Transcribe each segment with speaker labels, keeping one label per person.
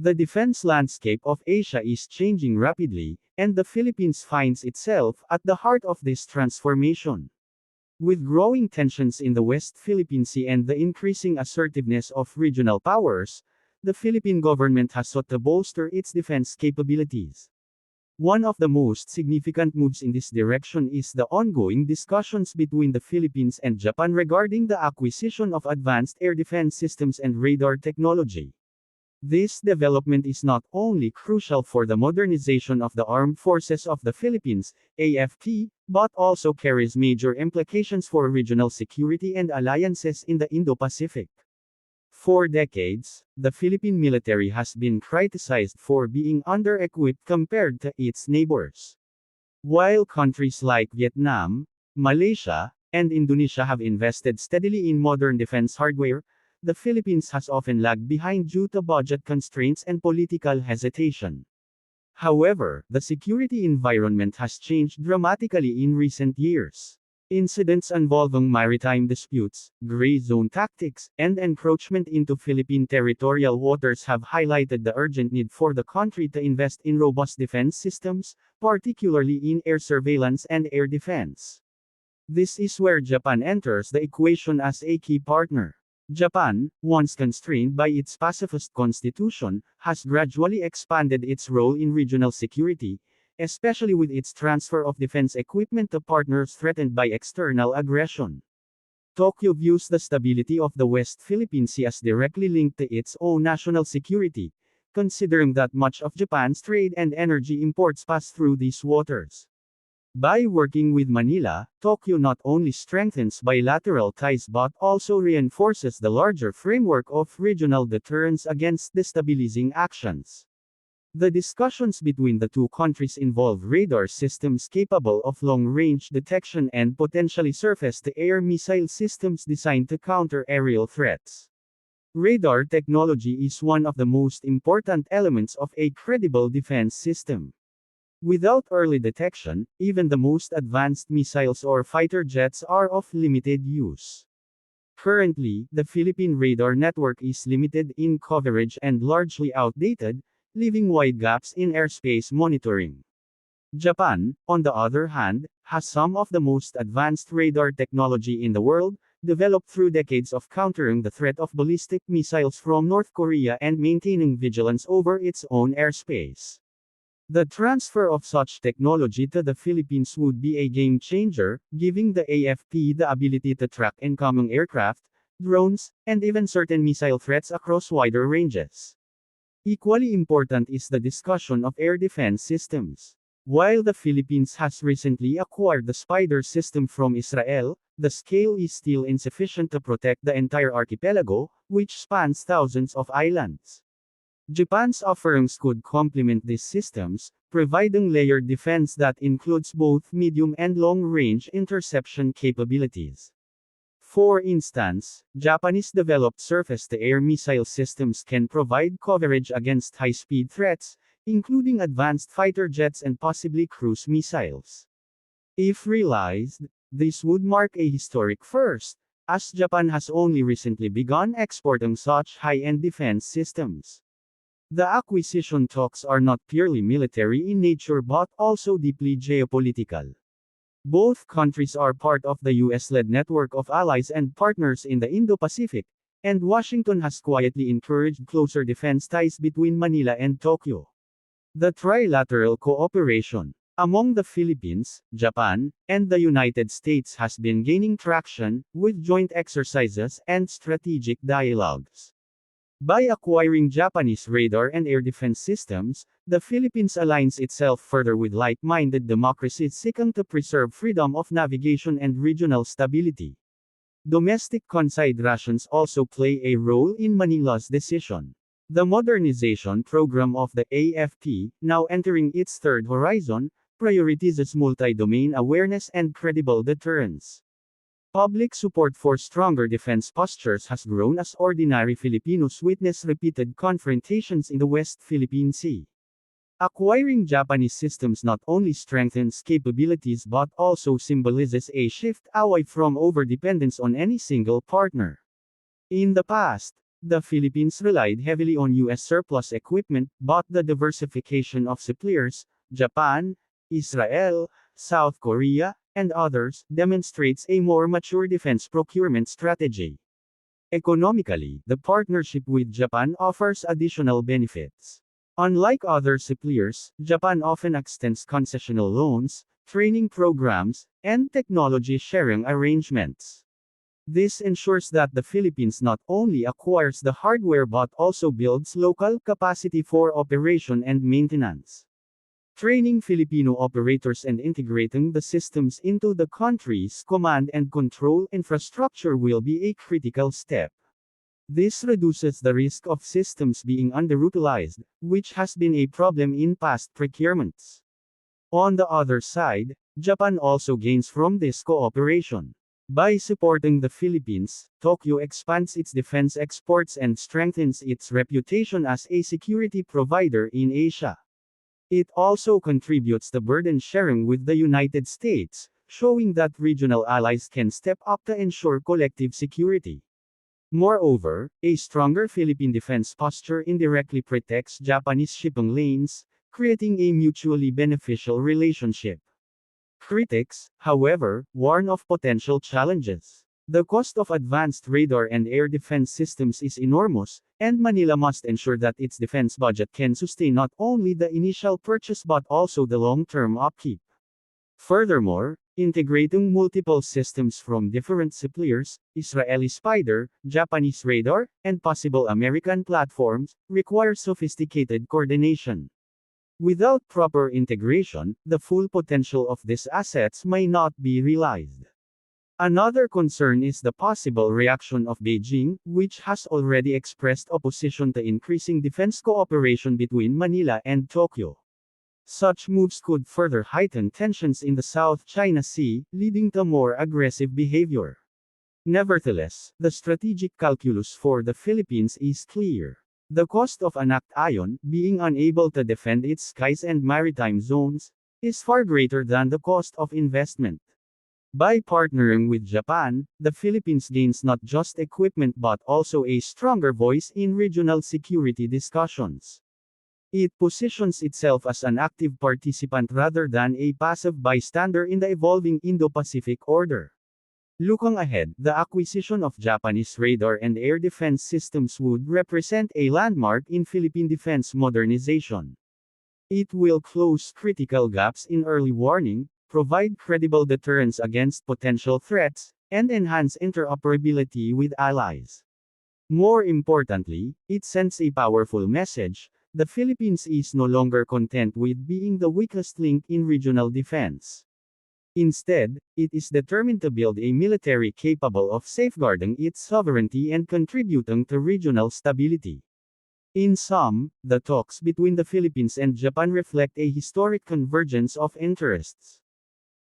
Speaker 1: The defense landscape of Asia is changing rapidly, and the Philippines finds itself at the heart of this transformation. With growing tensions in the West Philippine Sea and the increasing assertiveness of regional powers, the Philippine government has sought to bolster its defense capabilities. One of the most significant moves in this direction is the ongoing discussions between the Philippines and Japan regarding the acquisition of advanced air defense systems and radar technology. This development is not only crucial for the modernization of the armed forces of the Philippines, AFP, but also carries major implications for regional security and alliances in the Indo-Pacific. For decades, the Philippine military has been criticized for being under-equipped compared to its neighbors. While countries like Vietnam, Malaysia, and Indonesia have invested steadily in modern defense hardware, the Philippines has often lagged behind due to budget constraints and political hesitation. However, the security environment has changed dramatically in recent years. Incidents involving maritime disputes, gray zone tactics, and encroachment into Philippine territorial waters have highlighted the urgent need for the country to invest in robust defense systems, particularly in air surveillance and air defense. This is where Japan enters the equation as a key partner. Japan, once constrained by its pacifist constitution, has gradually expanded its role in regional security, especially with its transfer of defense equipment to partners threatened by external aggression. Tokyo views the stability of the West Philippine Sea as directly linked to its own national security, considering that much of Japan's trade and energy imports pass through these waters. By working with Manila, Tokyo not only strengthens bilateral ties but also reinforces the larger framework of regional deterrence against destabilizing actions. The discussions between the two countries involve radar systems capable of long-range detection and potentially surface-to-air missile systems designed to counter aerial threats. Radar technology is one of the most important elements of a credible defense system. Without early detection, even the most advanced missiles or fighter jets are of limited use. Currently, the Philippine radar network is limited in coverage and largely outdated, leaving wide gaps in airspace monitoring. Japan, on the other hand, has some of the most advanced radar technology in the world, developed through decades of countering the threat of ballistic missiles from North Korea and maintaining vigilance over its own airspace. The transfer of such technology to the Philippines would be a game changer, giving the AFP the ability to track incoming aircraft, drones, and even certain missile threats across wider ranges. Equally important is the discussion of air defense systems. While the Philippines has recently acquired the Spider system from Israel, the scale is still insufficient to protect the entire archipelago, which spans thousands of islands. Japan's offerings could complement these systems, providing layered defense that includes both medium and long-range interception capabilities. For instance, Japanese-developed surface-to-air missile systems can provide coverage against high-speed threats, including advanced fighter jets and possibly cruise missiles. If realized, this would mark a historic first, as Japan has only recently begun exporting such high-end defense systems. The acquisition talks are not purely military in nature but also deeply geopolitical. Both countries are part of the US-led network of allies and partners in the Indo-Pacific, and Washington has quietly encouraged closer defense ties between Manila and Tokyo. The trilateral cooperation among the Philippines, Japan, and the United States has been gaining traction, with joint exercises and strategic dialogues. By acquiring Japanese radar and air defense systems, the Philippines aligns itself further with like-minded democracies seeking to preserve freedom of navigation and regional stability. Domestic considerations also play a role in Manila's decision. The modernization program of the AFP, now entering its third horizon, prioritizes multi-domain awareness and credible deterrence. Public support for stronger defense postures has grown as ordinary Filipinos witness repeated confrontations in the West Philippine Sea. Acquiring Japanese systems not only strengthens capabilities but also symbolizes a shift away from overdependence on any single partner. In the past, the Philippines relied heavily on U.S. surplus equipment, but the diversification of suppliers, Japan, Israel, South Korea, and others, demonstrates a more mature defense procurement strategy. Economically, the partnership with Japan offers additional benefits. Unlike other suppliers, Japan often extends concessional loans, training programs, and technology sharing arrangements. This ensures that the Philippines not only acquires the hardware but also builds local capacity for operation and maintenance. Training Filipino operators and integrating the systems into the country's command and control infrastructure will be a critical step. This reduces the risk of systems being underutilized, which has been a problem in past procurements. On the other side, Japan also gains from this cooperation. By supporting the Philippines, Tokyo expands its defense exports and strengthens its reputation as a security provider in Asia. It also contributes to burden sharing with the United States, showing that regional allies can step up to ensure collective security. Moreover, a stronger Philippine defense posture indirectly protects Japanese shipping lanes, creating a mutually beneficial relationship. Critics, however, warn of potential challenges. The cost of advanced radar and air defense systems is enormous, and Manila must ensure that its defense budget can sustain not only the initial purchase but also the long-term upkeep. Furthermore, integrating multiple systems from different suppliers, Israeli Spider, Japanese radar, and possible American platforms, requires sophisticated coordination. Without proper integration, the full potential of these assets may not be realized. Another concern is the possible reaction of Beijing, which has already expressed opposition to increasing defense cooperation between Manila and Tokyo. Such moves could further heighten tensions in the South China Sea, leading to more aggressive behavior. Nevertheless, the strategic calculus for the Philippines is clear. The cost of an act-ion, being unable to defend its skies and maritime zones, is far greater than the cost of investment. By partnering with Japan, the Philippines gains not just equipment but also a stronger voice in regional security discussions. It positions itself as an active participant rather than a passive bystander in the evolving Indo-Pacific order. Looking ahead, the acquisition of Japanese radar and air defense systems would represent a landmark in Philippine defense modernization. It will close critical gaps in early warning, provide credible deterrence against potential threats, and enhance interoperability with allies. More importantly, it sends a powerful message: the Philippines is no longer content with being the weakest link in regional defense. Instead, it is determined to build a military capable of safeguarding its sovereignty and contributing to regional stability. In sum, the talks between the Philippines and Japan reflect a historic convergence of interests.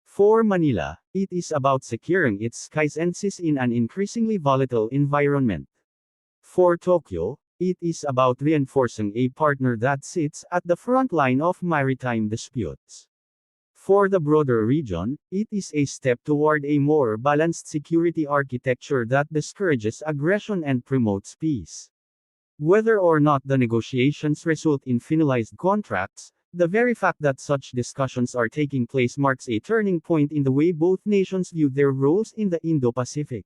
Speaker 1: For Manila, it is about securing its skies and seas in an increasingly volatile environment. For Tokyo, it is about reinforcing a partner that sits at the front line of maritime disputes. For the broader region, it is a step toward a more balanced security architecture that discourages aggression and promotes peace. Whether or not the negotiations result in finalized contracts, the very fact that such discussions are taking place marks a turning point in the way both nations view their roles in the Indo-Pacific.